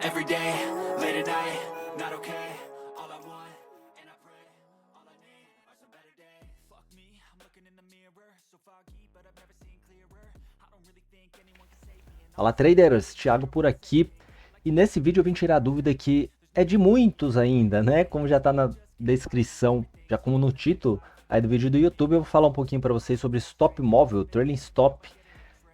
every day, late at night, not okay. All I want, and I pray, all I need are some better days. Fuck me, I'm looking in the mirror, so foggy, but I've never seen clearer. I don't really think anyone can save me. Fala traders, Thiago por aqui. E nesse vídeo eu vim tirar a dúvida que é de muitos ainda, né? Como já tá na descrição, já como no título aí do vídeo do YouTube, eu vou falar um pouquinho para vocês sobre stop móvel, trailing stop,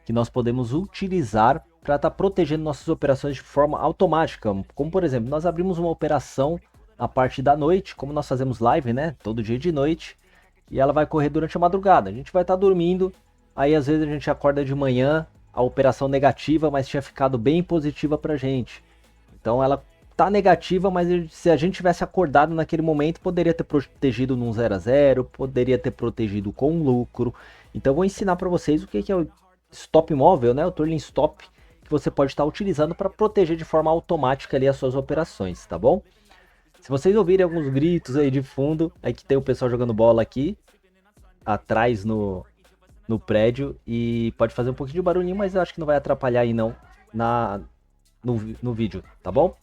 que nós podemos utilizar para estar protegendo nossas operações de forma automática. Como por exemplo, nós abrimos uma operação na parte da noite, como nós fazemos live, né? Todo dia de noite, e ela vai correr durante a madrugada. A gente vai estar dormindo, aí às vezes a gente acorda de manhã, a operação negativa, mas tinha ficado bem positiva pra gente. Então ela tá negativa, mas se a gente tivesse acordado naquele momento, poderia ter protegido num 0 a 0, poderia ter protegido com lucro. Então eu vou ensinar para vocês o que é o stop móvel, né? O trailing stop, que você pode estar utilizando para proteger de forma automática ali as suas operações, tá bom? Se vocês ouvirem alguns gritos aí de fundo, é que tem o pessoal jogando bola aqui atrás no prédio e pode fazer um pouquinho de barulhinho, mas eu acho que não vai atrapalhar aí não no vídeo, tá bom?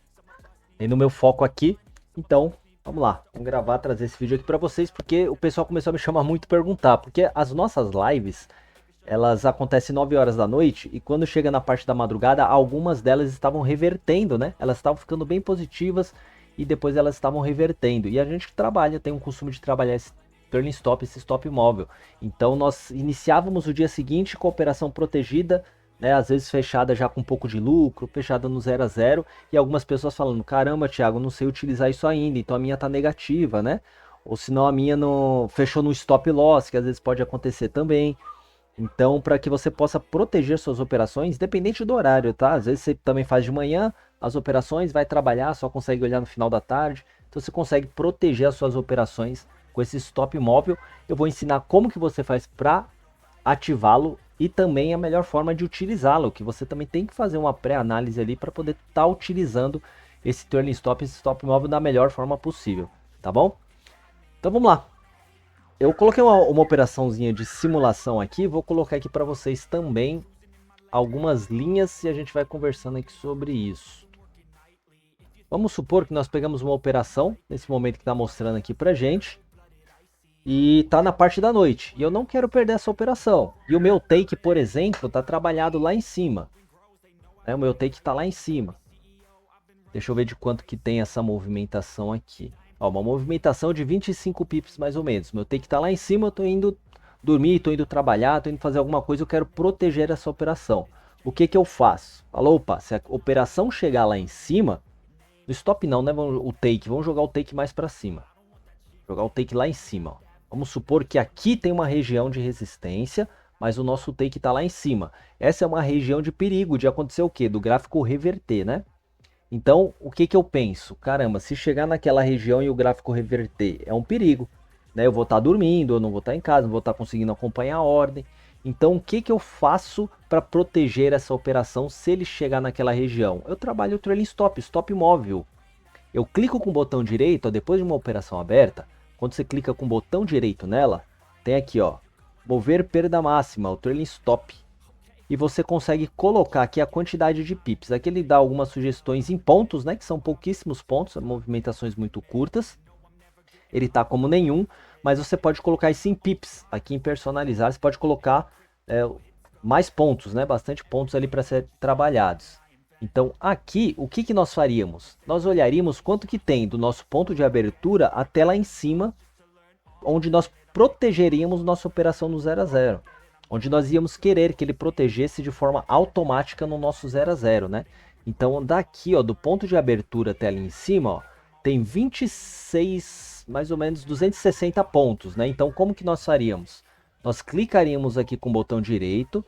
E no meu foco aqui, então vamos lá, vamos gravar, trazer esse vídeo aqui para vocês, porque o pessoal começou a me chamar muito, perguntar, porque as nossas lives, elas acontecem 9 horas da noite, e quando chega na parte da madrugada, algumas delas estavam revertendo, né? Elas estavam ficando bem positivas, e depois elas estavam revertendo, e a gente trabalha, tem um costume de trabalhar esse trailing stop, esse stop móvel. Então nós iniciávamos o dia seguinte com a operação protegida, né, às vezes fechada já com um pouco de lucro, fechada no 0 a 0, e algumas pessoas falando, caramba, Thiago, não sei utilizar isso ainda, então a minha tá negativa, né? Ou senão a minha não fechou no stop loss, que às vezes pode acontecer também. Então, para que você possa proteger suas operações, independente do horário, tá? Às vezes você também faz de manhã as operações, vai trabalhar, só consegue olhar no final da tarde, então você consegue proteger as suas operações com esse stop móvel. Eu vou ensinar como que você faz para ativá-lo e também a melhor forma de utilizá-lo, que você também tem que fazer uma pré-análise ali para poder estar utilizando esse trailing stop, esse stop móvel da melhor forma possível, tá bom? Então vamos lá. Eu coloquei uma operaçãozinha de simulação aqui, vou colocar aqui para vocês também algumas linhas e a gente vai conversando aqui sobre isso. Vamos supor que nós pegamos uma operação, nesse momento que está mostrando aqui pra gente, e tá na parte da noite, e eu não quero perder essa operação, e o meu take, por exemplo, tá trabalhado lá em cima, o meu take tá lá em cima. Deixa eu ver de quanto que tem essa movimentação aqui. Ó, uma movimentação de 25 pips mais ou menos, meu take tá lá em cima, eu tô indo dormir, tô indo trabalhar, tô indo fazer alguma coisa, eu quero proteger essa operação. O que que eu faço? Falou, opa, se a operação chegar lá em cima, no stop não, né, o take, vamos jogar o take mais para cima. Jogar o take lá em cima, ó. Vamos supor que aqui tem uma região de resistência, mas o nosso take está lá em cima. Essa é uma região de perigo, de acontecer o quê? Do gráfico reverter, né? Então, o que que eu penso? Caramba, se chegar naquela região e o gráfico reverter, é um perigo, né? Eu vou estar dormindo, eu não vou estar em casa, não vou estar conseguindo acompanhar a ordem. Então, o que que eu faço para proteger essa operação se ele chegar naquela região? Eu trabalho o trailing stop, stop móvel. Eu clico com o botão direito, ó, depois de uma operação aberta, quando você clica com o botão direito nela, tem aqui, ó, mover perda máxima, o trailing stop. E você consegue colocar aqui a quantidade de pips. Aqui ele dá algumas sugestões em pontos, né, que são pouquíssimos pontos, movimentações muito curtas. Ele tá como nenhum, mas você pode colocar isso em pips. Aqui em personalizar, você pode colocar mais pontos, né, bastante pontos ali para ser trabalhados. Então aqui, o que que nós faríamos? Nós olharíamos quanto que tem do nosso ponto de abertura até lá em cima, onde nós protegeríamos nossa operação no 0 a 0. Onde nós íamos querer que ele protegesse de forma automática no nosso 0 a 0, né? Então daqui, ó, do ponto de abertura até ali em cima, ó, tem 26, mais ou menos 260 pontos, né? Então como que nós faríamos? Nós clicaríamos aqui com o botão direito,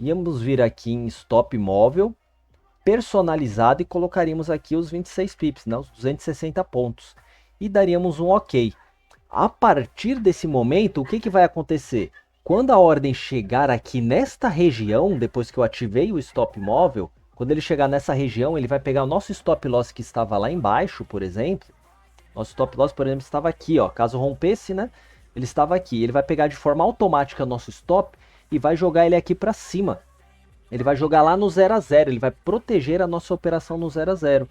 íamos vir aqui em stop móvel, personalizado, e colocaríamos aqui os 26 pips, né, os 260 pontos, e daríamos um OK. A partir desse momento, o que que vai acontecer? Quando a ordem chegar aqui nesta região, depois que eu ativei o stop móvel, quando ele chegar nessa região, ele vai pegar o nosso stop loss que estava lá embaixo, por exemplo. Nosso stop loss, por exemplo, estava aqui, ó, caso rompesse, né, ele estava aqui. Ele vai pegar de forma automática nosso stop e vai jogar ele aqui para cima. ele vai jogar lá no 0 a 0, ele vai proteger a nossa operação no 0 a 0.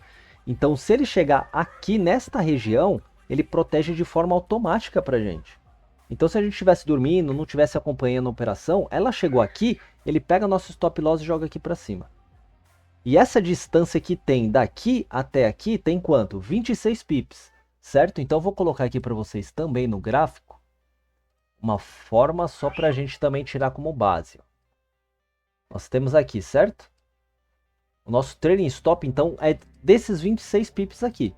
Então, se ele chegar aqui nesta região, ele protege de forma automática para a gente. Então, se a gente estivesse dormindo, não estivesse acompanhando a operação, ela chegou aqui, ele pega nosso stop loss e joga aqui para cima. E essa distância que tem daqui até aqui tem quanto? 26 pips, certo? Então, eu vou colocar aqui para vocês também no gráfico uma forma só para a gente também tirar como base. Nós temos aqui, certo? O nosso trailing stop, então, é desses 26 pips aqui.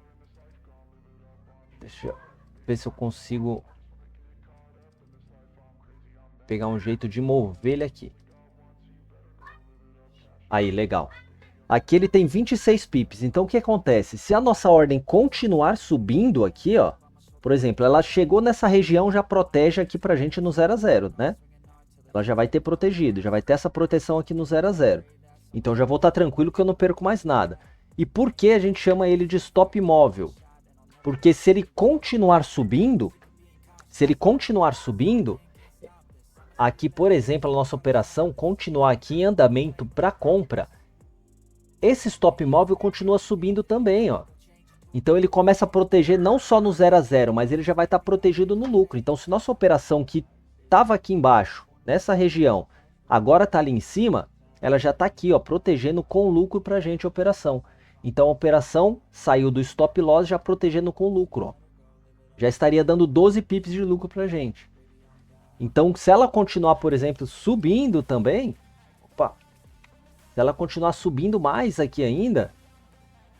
Deixa eu ver se eu consigo pegar um jeito de mover ele aqui. Aí, legal. Aqui ele tem 26 pips. Então, o que acontece? Se a nossa ordem continuar subindo aqui, ó, por exemplo, ela chegou nessa região, já protege aqui pra gente no 0 a 0, né? Ela já vai ter protegido, já vai ter essa proteção aqui no 0 a 0. Então, já vou estar tranquilo que eu não perco mais nada. E por que a gente chama ele de stop móvel? Porque se ele continuar subindo, aqui, por exemplo, a nossa operação continuar aqui em andamento para compra, esse stop móvel continua subindo também, ó. Então ele começa a proteger não só no 0 a 0, mas ele já vai estar protegido no lucro. Então se nossa operação que estava aqui embaixo, nessa região, agora está ali em cima, ela já está aqui, ó, protegendo com lucro para a gente a operação. Então a operação saiu do stop loss já protegendo com lucro, ó. Já estaria dando 12 pips de lucro para a gente. Então se ela continuar, por exemplo, subindo também, se ela continuar subindo mais aqui ainda,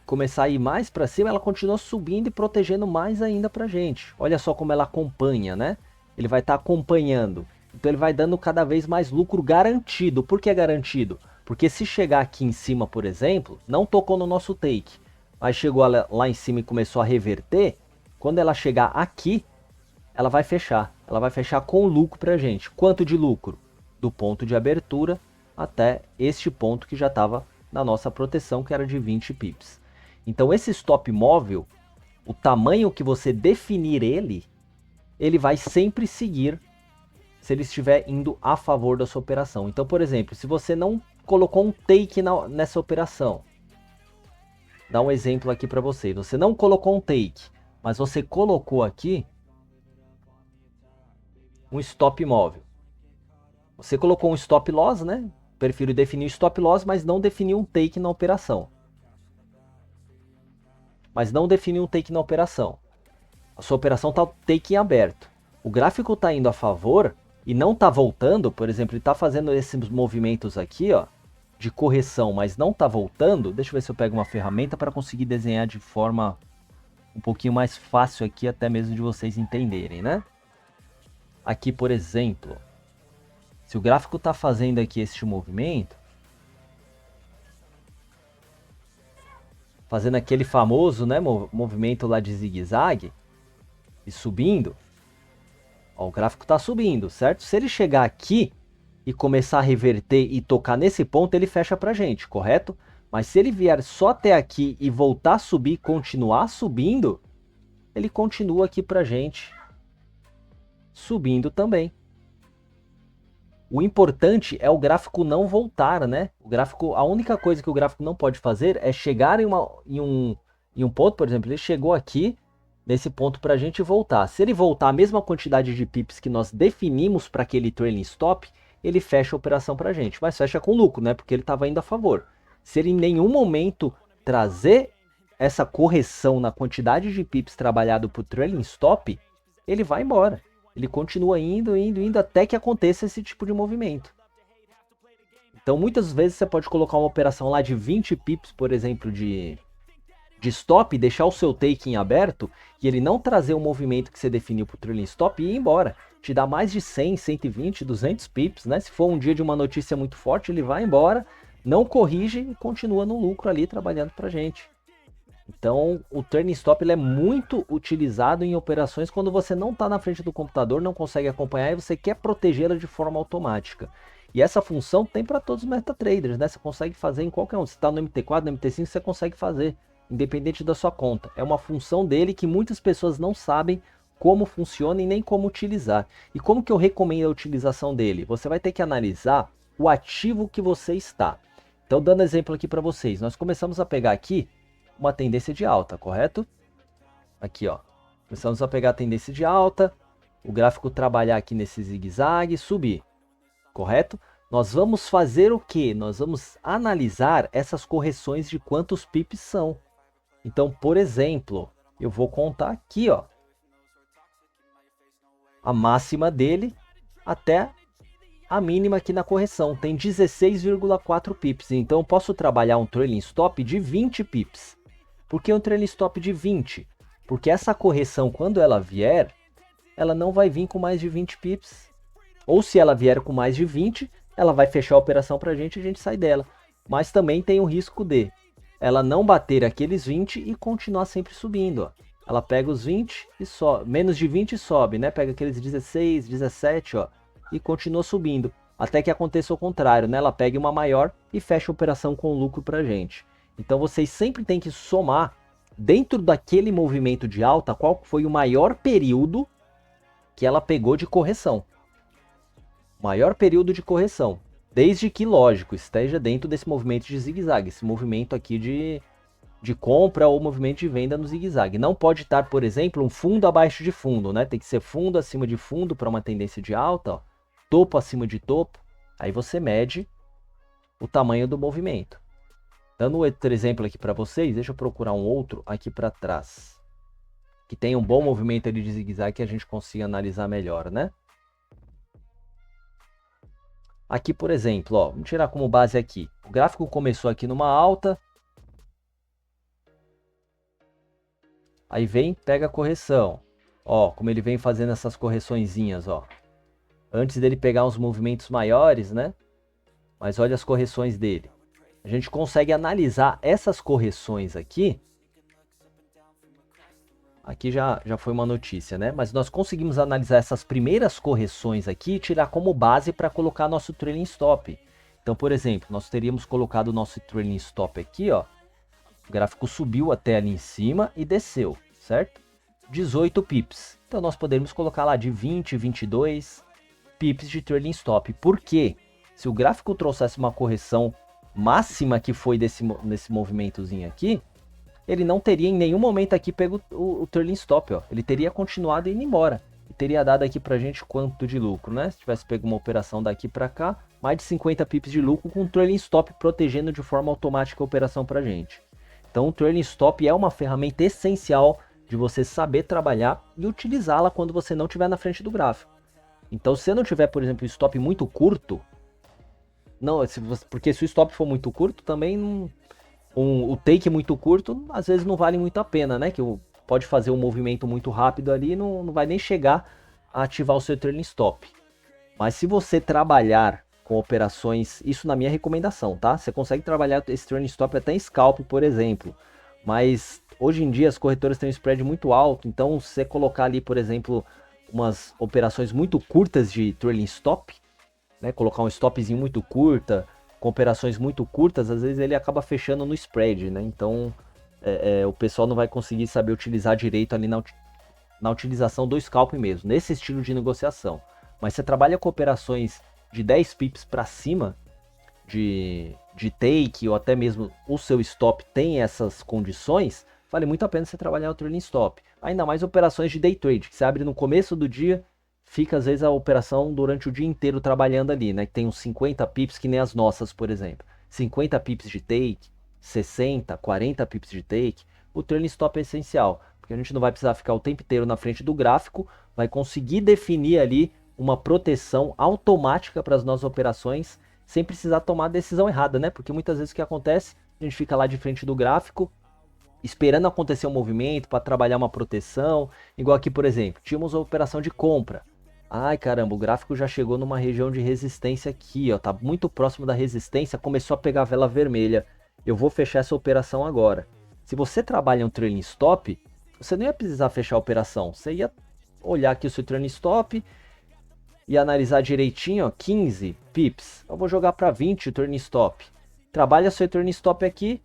começar a ir mais para cima, ela continua subindo e protegendo mais ainda para a gente. Olha só como ela acompanha, né? Ele vai estar acompanhando. Então ele vai dando cada vez mais lucro garantido. Por que é garantido? Porque se chegar aqui em cima, por exemplo, não tocou no nosso take, mas chegou lá em cima e começou a reverter, quando ela chegar aqui, ela vai fechar. Ela vai fechar com lucro para a gente. Quanto de lucro? Do ponto de abertura até este ponto que já estava na nossa proteção, que era de 20 pips. Então esse stop móvel, o tamanho que você definir ele vai sempre seguir se ele estiver indo a favor da sua operação. Então, por exemplo, se você não colocou um take nessa operação, dá um exemplo aqui para você, você não colocou um take, mas você colocou aqui um stop móvel. Você colocou um stop loss, né? Prefiro definir stop loss, mas não definiu um take na operação. A sua operação está take em aberto. O gráfico está indo a favor e não está voltando. Por exemplo, ele está fazendo esses movimentos aqui, ó, de correção, mas não está voltando. Deixa eu ver se eu pego uma ferramenta para conseguir desenhar de forma um pouquinho mais fácil aqui, até mesmo de vocês entenderem, né? Aqui, por exemplo, se o gráfico está fazendo aqui este movimento, fazendo aquele famoso, né, movimento lá de zigue-zague e subindo, ó, o gráfico está subindo, certo? Se ele chegar aqui e começar a reverter e tocar nesse ponto, ele fecha para a gente, correto? Mas se ele vier só até aqui e voltar a subir, continuar subindo, ele continua aqui para a gente, subindo também. O importante é o gráfico não voltar, né? O gráfico, a única coisa que o gráfico não pode fazer é chegar em um ponto, por exemplo, ele chegou aqui nesse ponto para a gente voltar. Se ele voltar a mesma quantidade de pips que nós definimos para aquele trailing stop, ele fecha a operação para a gente, mas fecha com lucro, né? Porque ele estava indo a favor. Se ele em nenhum momento trazer essa correção na quantidade de pips trabalhado para o trailing stop, ele vai embora. Ele continua indo até que aconteça esse tipo de movimento. Então, muitas vezes você pode colocar uma operação lá de 20 pips, por exemplo, de stop, deixar o seu take em aberto e ele não trazer o movimento que você definiu para o trailing stop e ir embora. Te dá mais de 100, 120, 200 pips, né? Se for um dia de uma notícia muito forte, ele vai embora, não corrige e continua no lucro ali trabalhando para a gente. Então, o trailing stop ele é muito utilizado em operações quando você não está na frente do computador, não consegue acompanhar e você quer protegê-la de forma automática. E essa função tem para todos os MetaTraders, né? Você consegue fazer em qualquer um. Se está no MT4, no MT5, você consegue fazer, independente da sua conta. É uma função dele que muitas pessoas não sabem como funciona e nem como utilizar. E como que eu recomendo a utilização dele? Você vai ter que analisar o ativo que você está. Então, dando exemplo aqui para vocês, nós começamos a pegar aqui uma tendência de alta, correto? Aqui, ó. Começamos a pegar a tendência de alta, o gráfico trabalhar aqui nesse zigue-zague, subir, correto? Nós vamos fazer o quê? Nós vamos analisar essas correções de quantos pips são. Então, por exemplo, eu vou contar aqui, ó, a máxima dele até a mínima aqui na correção. Tem 16,4 pips. Então, eu posso trabalhar um trailing stop de 20 pips. Por que um trailing stop de 20? Porque essa correção, quando ela vier, ela não vai vir com mais de 20 pips. Ou se ela vier com mais de 20, ela vai fechar a operação para a gente sai dela. Mas também tem o risco de ela não bater aqueles 20 e continuar sempre subindo. Ó. Ela pega os 20 e sobe, menos de 20 e sobe, né? Pega aqueles 16, 17, ó, e continua subindo. Até que aconteça o contrário, né? Ela pega uma maior e fecha a operação com lucro para a gente. Então vocês sempre têm que somar dentro daquele movimento de alta qual foi o maior período que ela pegou de correção. Maior período de correção. Desde que, lógico, esteja dentro desse movimento de zigue-zague. Esse movimento aqui de compra ou movimento de venda no zigue-zague. Não pode estar, por exemplo, um fundo abaixo de fundo, né? Tem que ser fundo acima de fundo para uma tendência de alta, ó. Topo acima de topo. Aí você mede o tamanho do movimento. Dando outro exemplo aqui para vocês, deixa eu procurar um outro aqui para trás. Que tem um bom movimento ali de zigue-zague que a gente consiga analisar melhor, né? Aqui, por exemplo, ó, vamos tirar como base aqui. O gráfico começou aqui numa alta. Aí vem, pega a correção. Ó, como ele vem fazendo essas correçõezinhas, ó. Antes dele pegar uns movimentos maiores, né? Mas olha as correções dele. A gente consegue analisar essas correções aqui. Aqui já foi uma notícia, né? Mas nós conseguimos analisar essas primeiras correções aqui e tirar como base para colocar nosso trailing stop. Então, por exemplo, nós teríamos colocado o nosso trailing stop aqui, ó. O gráfico subiu até ali em cima e desceu, certo? 18 pips. Então, nós poderíamos colocar lá de 20, 22 pips de trailing stop. Por quê? Se o gráfico trouxesse uma correção máxima que foi nesse movimentozinho aqui, ele não teria em nenhum momento aqui pego o trailing stop, ó. Ele teria continuado e indo embora. E teria dado aqui pra gente quanto de lucro, né? Se tivesse pego uma operação daqui pra cá, mais de 50 pips de lucro com o trailing stop protegendo de forma automática a operação pra gente. Então o trailing stop é uma ferramenta essencial de você saber trabalhar e utilizá-la quando você não estiver na frente do gráfico. Então se você não tiver, por exemplo, um stop muito curto, não, porque se o stop for muito curto, também não... o take muito curto, às vezes não vale muito a pena, né? Que pode fazer um movimento muito rápido ali e não vai nem chegar a ativar o seu trailing stop. Mas se você trabalhar com operações, isso na minha recomendação, tá? Você consegue trabalhar esse trailing stop até em scalp, por exemplo. Mas hoje em dia as corretoras têm um spread muito alto, então se você colocar ali, por exemplo, umas operações muito curtas de trailing stop, né? Colocar um stopzinho muito curta, com operações muito curtas, às vezes ele acaba fechando no spread, né? Então o pessoal não vai conseguir saber utilizar direito ali na utilização do scalp mesmo, nesse estilo de negociação. Mas você trabalha com operações de 10 pips para cima de take, ou até mesmo o seu stop tem essas condições, vale muito a pena você trabalhar o trailing stop. Ainda mais operações de day trade, que você abre no começo do dia, fica às vezes a operação durante o dia inteiro trabalhando ali, né? Que tem uns 50 pips que nem as nossas, por exemplo. 50 pips de take, 60, 40 pips de take. O trailing stop é essencial, porque a gente não vai precisar ficar o tempo inteiro na frente do gráfico, vai conseguir definir ali uma proteção automática para as nossas operações, sem precisar tomar a decisão errada, né? Porque muitas vezes o que acontece, a gente fica lá de frente do gráfico, esperando acontecer um movimento para trabalhar uma proteção. Igual aqui, por exemplo, tínhamos a operação de compra. Ai, caramba, o gráfico já chegou numa região de resistência aqui, ó, tá muito próximo da resistência, começou a pegar a vela vermelha. Eu vou fechar essa operação agora. Se você trabalha um trailing stop, você não ia precisar fechar a operação. Você ia olhar aqui o seu trailing stop e analisar direitinho, ó, 15 pips. Eu vou jogar para 20 o trailing stop. Trabalha seu trailing stop aqui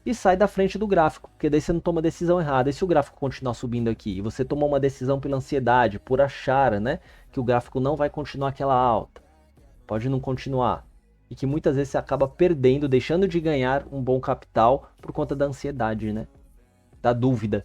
e sai da frente do gráfico, porque daí você não toma decisão errada. E se o gráfico continuar subindo aqui e você tomou uma decisão pela ansiedade, por achar, né, que o gráfico não vai continuar aquela alta, pode não continuar. e que muitas vezes você acaba perdendo, deixando de ganhar um bom capital por conta da ansiedade, né? Da dúvida,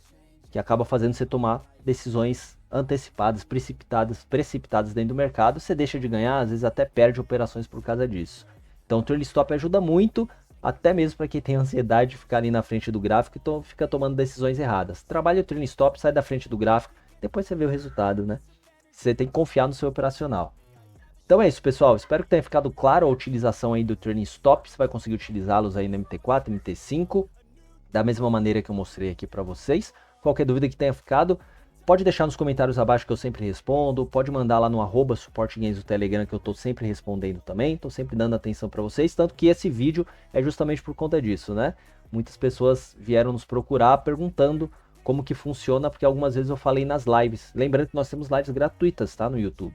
que acaba fazendo você tomar decisões antecipadas, precipitadas dentro do mercado. Você deixa de ganhar, às vezes até perde operações por causa disso. Então o trailing stop ajuda muito, até mesmo para quem tem ansiedade de ficar ali na frente do gráfico e fica tomando decisões erradas. Trabalha o trailing stop, sai da frente do gráfico, depois você vê o resultado, né? Você tem que confiar no seu operacional. Então é isso, pessoal. Espero que tenha ficado claro a utilização aí do trailing stop. Você vai conseguir utilizá-los aí no MT4, MT5, da mesma maneira que eu mostrei aqui para vocês. Qualquer dúvida que tenha ficado, pode deixar nos comentários abaixo que eu sempre respondo. Pode mandar lá no @suportegames do Telegram que eu estou sempre respondendo também. Estou sempre dando atenção para vocês. Tanto que esse vídeo é justamente por conta disso, né? Muitas pessoas vieram nos procurar perguntando como que funciona, porque algumas vezes eu falei nas lives. Lembrando que nós temos lives gratuitas, tá? No YouTube.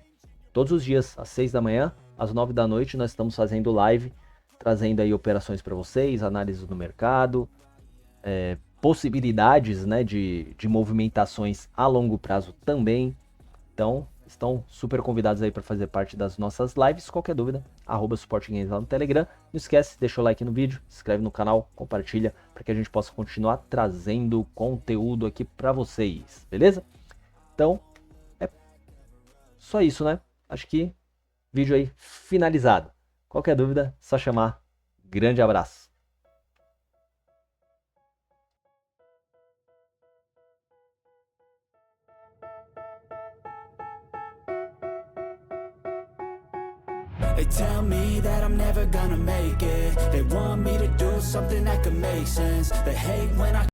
Todos os dias, às 6 da manhã, às 9 da noite, nós estamos fazendo live, trazendo aí operações para vocês, análises do mercado, possibilidades, né, de movimentações a longo prazo também. Então, estão super convidados aí para fazer parte das nossas lives. Qualquer dúvida, @suportegames lá no Telegram. Não esquece, deixa o like no vídeo, se inscreve no canal, compartilha, para que a gente possa continuar trazendo conteúdo aqui para vocês, beleza? Então, é só isso, né? Acho que vídeo aí finalizado. Qualquer dúvida, só chamar. Grande abraço. They tell me that I'm never gonna make it. They want me to do something that could make sense. They hate when I